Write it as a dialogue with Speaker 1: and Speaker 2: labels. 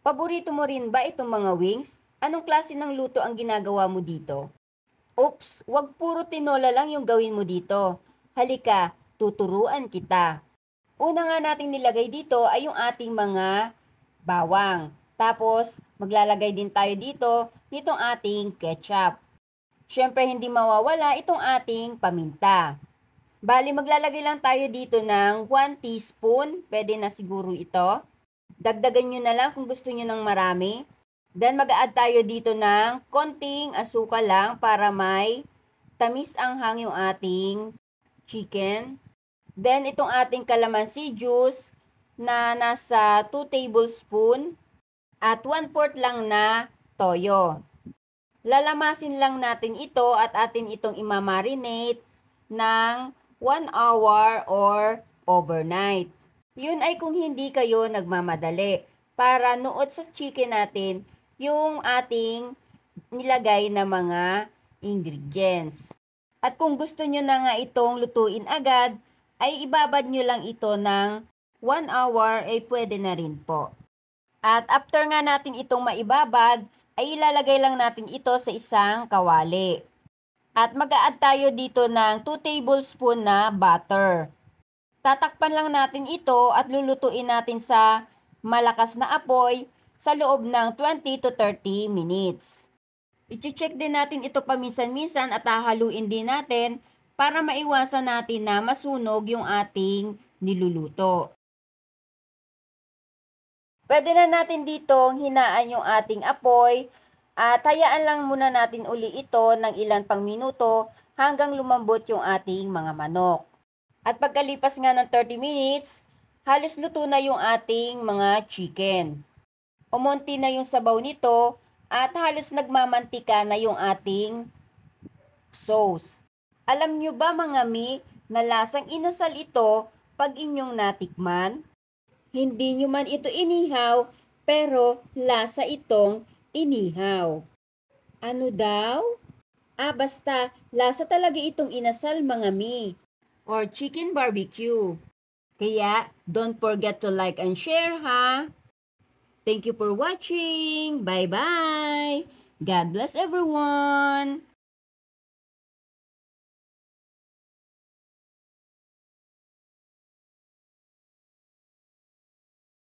Speaker 1: Paborito mo rin ba itong mga wings? Anong klase ng luto ang ginagawa mo dito? Oops, wag puro tinola lang yung gawin mo dito. Halika, tuturuan kita. Una nga nating nilagay dito ay yung ating mga bawang. Tapos, maglalagay din tayo dito nitong ating ketchup. Siyempre, hindi mawawala itong ating paminta. Bali, maglalagay lang tayo dito ng 1 teaspoon. Pwede na siguro ito. Dagdagan nyo na lang kung gusto nyo ng marami. Then, mag-a-add tayo dito ng konting asukal lang para may tamis ang hang yung ating chicken. Then, itong ating calamansi juice na nasa 2 tablespoon at 1/4 lang na toyo. Lalamasin lang natin ito at atin itong imamarinate ng 1 hour or overnight. Yun ay kung hindi kayo nagmamadali para nuot sa chicken natin yung ating nilagay na mga ingredients. At kung gusto nyo na nga itong lutuin agad, ay ibabad nyo lang ito ng 1 hour ay pwede na rin po. At after nga natin itong maibabad, ay ilalagay lang natin ito sa isang kawali. At mag-a-add tayo dito ng 2 tablespoon na butter. Tatakpan lang natin ito at lulutuin natin sa malakas na apoy sa loob ng 20 to 30 minutes. I-check din natin ito paminsan-minsan at hahaluin din natin para maiwasan natin na masunog yung ating niluluto. Pwede na natin ditong hinaan yung ating apoy at hayaan lang muna natin uli ito ng ilan pang minuto hanggang lumambot yung ating mga manok. At pagkalipas nga ng 30 minutes, halos luto na yung ating mga chicken. Umunti na yung sabaw nito at halos nagmamantika na yung ating sauce. Alam nyo ba mga mi na lasang inasal ito pag inyong natikman? Hindi nyo man ito inihaw pero lasa itong inihaw. Ano daw? Basta lasa talaga itong inasal mga mi. Or chicken barbecue. Kaya, don't forget to like and share ha. Thank you for watching. Bye-bye. God bless everyone.